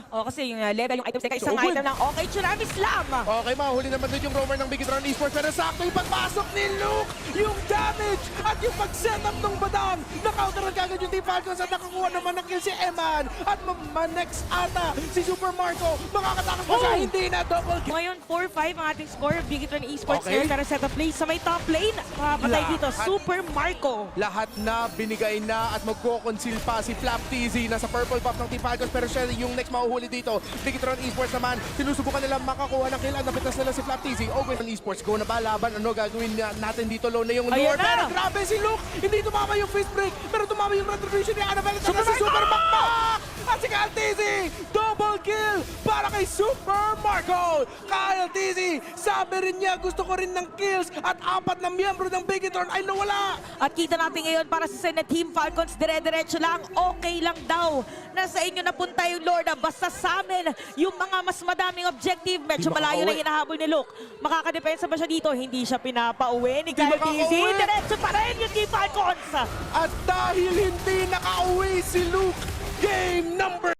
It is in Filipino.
O kasi yung level, yung items teka, isang So, good. item lang. Okay, Tsunami Slam! Okay, mahuli naman doon yung roamer ng Bigetron Esports pero sakto yung pagpasok ni Luke, yung damage at yung pag-setup ng badang. Na-counteran kagad yung Team Falcons at nakakuha naman ng kill si Eman at next ata si Super Marco. Makakatakas pa siya, hindi na double kill. Ngayon, 4-5 ang ating score. Bigetron Esports Okay. there, pero set up play sa may top lane. Patay dito, Super Marco. Lahat na binigay na at magko-conceal pa si Flap TZ na sa purple buff ng Team Falcons pero siya yung next mahuhuli dito. Bigetron Esports naman, sinusubukan nila makakuha ng kill at napitas nila si Flap TZ. Okay, ng Esports, go na ba laban? Ano gagawin natin dito? Low na yung Ayan lure. na! Pero grabe si Luke! Hindi tumama yung fist break pero tumama yung retribution ni Annabelle at saka si Super Bakbak! At si Kyle TZ! Double kill para kay Super Marco! Kyle TZ, sabi rin niya gusto ko rin ng kills at apat na miyembro ng Bigetron ay nawala! At kita natin ngayon para sa Team Falcons, dire-diretso lang, okay lang daw. Nasa inyo napunta yung Lorda, basta sa amin, yung mga mas madaming objective, medyo Di malayo na makakauwi. hinahabol ni Luke. Makakadepensa ba siya dito? Hindi siya pinapauwi ni Kyle TZ. makakauwi. Diretso pa rin yung Team Falcons. At dahil hindi nakauwi si Luke, game number